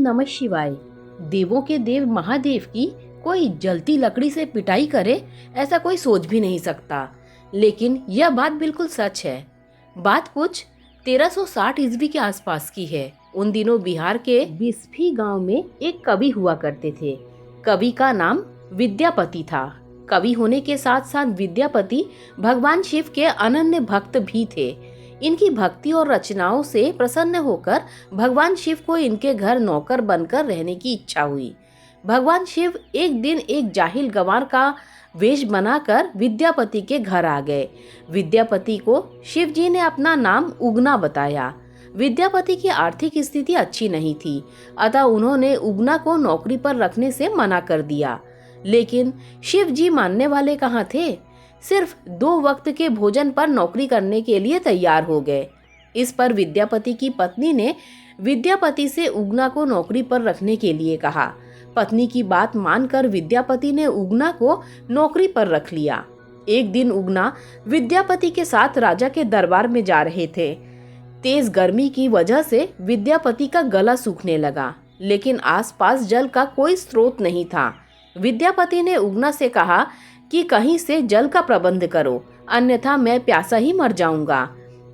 नमः शिवाय। देवों के देव महादेव की कोई जलती लकड़ी से पिटाई करे, ऐसा कोई सोच भी नहीं सकता। लेकिन यह बात बिल्कुल सच है। बात कुछ 1360 ईस्वी के आसपास की है। उन दिनों बिहार के बिस्फी गांव में एक कवि हुआ करते थे। कवि का नाम विद्यापति था। कवि होने के साथ साथ विद्यापति भगवान शिव के अनन्य भक्त भी थे। इनकी भक्ति और रचनाओं से प्रसन्न होकर भगवान शिव को इनके घर नौकर बनकर रहने की इच्छा हुई। भगवान शिव एक दिन एक जाहिल गंवार का वेश बनाकर विद्यापति के घर आ गए। विद्यापति को शिव जी ने अपना नाम उगना बताया। विद्यापति की आर्थिक स्थिति अच्छी नहीं थी, अतः उन्होंने उगना को नौकरी पर रखने से मना कर दिया। लेकिन शिव जी मानने वाले कहाँ थे। सिर्फ 2 वक्त के भोजन पर नौकरी करने के लिए तैयार हो गए। इस पर विद्यापति की पत्नी ने विद्यापति से उगना को नौकरी पर रखने के लिए कहा। पत्नी की बात मानकर विद्यापति ने उगना को नौकरी पर रख लिया। एक दिन उगना विद्यापति के साथ राजा के दरबार में जा रहे थे। तेज गर्मी की वजह से विद्यापति का गला सूखने लगा, लेकिन आसपास जल का कोई स्रोत नहीं था। विद्यापति ने उगना से कहा कि कहीं से जल का प्रबंध करो, अन्यथा मैं प्यासा ही मर जाऊंगा।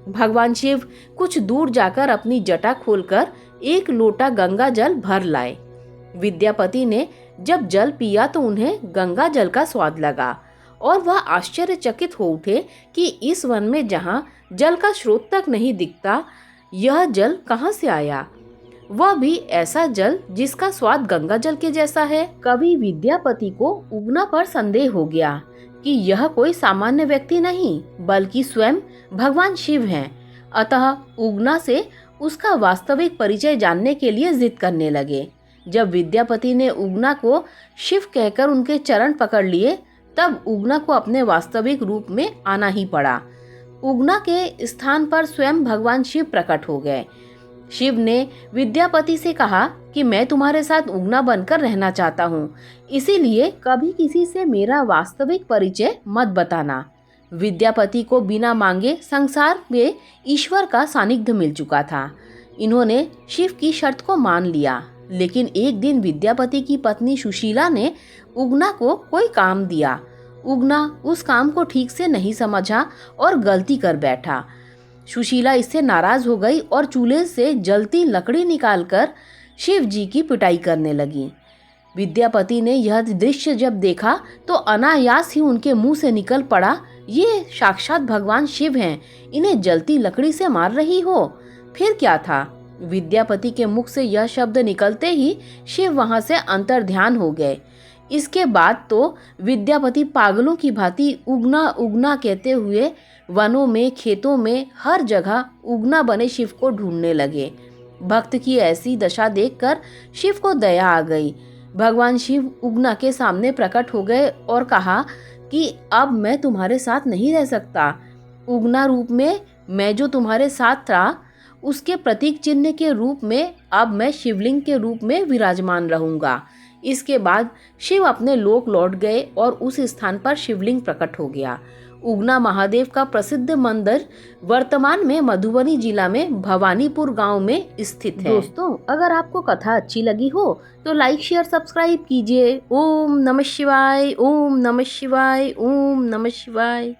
भगवान शिव कुछ दूर जाकर अपनी जटा खोलकर 1 लोटा गंगा जल भर लाए। विद्यापति ने जब जल पिया तो उन्हें गंगा जल का स्वाद लगा और वह आश्चर्यचकित हो उठे कि इस वन में जहाँ जल का स्रोत तक नहीं दिखता, यह जल कहाँ से आया, वह भी ऐसा जल जिसका स्वाद गंगा जल के जैसा है। कवि विद्यापति को उगना पर संदेह हो गया कि यह कोई सामान्य व्यक्ति नहीं बल्कि स्वयं भगवान शिव हैं। अतः उगना से उसका वास्तविक परिचय जानने के लिए जिद करने लगे। जब विद्यापति ने उगना को शिव कहकर उनके चरण पकड़ लिए, तब उगना को अपने वास्तविक रूप में आना ही पड़ा। उगना के स्थान पर स्वयं भगवान शिव प्रकट हो गए। शिव ने विद्यापति से कहा कि मैं तुम्हारे साथ उगना बनकर रहना चाहता हूँ, इसीलिए कभी किसी से मेरा वास्तविक परिचय मत बताना। विद्यापति को बिना मांगे संसार में ईश्वर का सानिध्य मिल चुका था। इन्होंने शिव की शर्त को मान लिया। लेकिन एक दिन विद्यापति की पत्नी सुशीला ने उगना को कोई काम दिया। उगना उस काम को ठीक से नहीं समझा और गलती कर बैठा। सुशीला इससे नाराज हो गई और चूल्हे से जलती लकड़ी निकालकर शिव जी की पिटाई करने लगी। विद्यापति ने यह दृश्य जब देखा तो अनायास ही उनके मुंह से निकल पड़ा, ये साक्षात भगवान शिव हैं, इन्हें जलती लकड़ी से मार रही हो। फिर क्या था, विद्यापति के मुख से यह शब्द निकलते ही शिव वहां से अंतर्ध्यान हो गए। इसके बाद तो विद्यापति पागलों की भांति उगना उगना कहते हुए वनों में, खेतों में, हर जगह उगना बने शिव को ढूंढने लगे। भक्त की ऐसी दशा देखकर शिव को दया आ गई। भगवान शिव उगना के सामने प्रकट हो गए और कहा कि अब मैं तुम्हारे साथ नहीं रह सकता। उगना रूप में मैं जो तुम्हारे साथ था, उसके प्रतीक चिन्ह के रूप में अब मैं शिवलिंग के रूप में विराजमान रहूंगा। इसके बाद शिव अपने लोक लौट गए और उस स्थान पर शिवलिंग प्रकट हो गया। उगना महादेव का प्रसिद्ध मंदिर वर्तमान में मधुबनी जिला में भवानीपुर गांव में स्थित है। दोस्तों, अगर आपको कथा अच्छी लगी हो तो लाइक, शेयर, सब्सक्राइब कीजिए। ओम नमः शिवाय, ओम नमः शिवाय, ओम नमः शिवाय।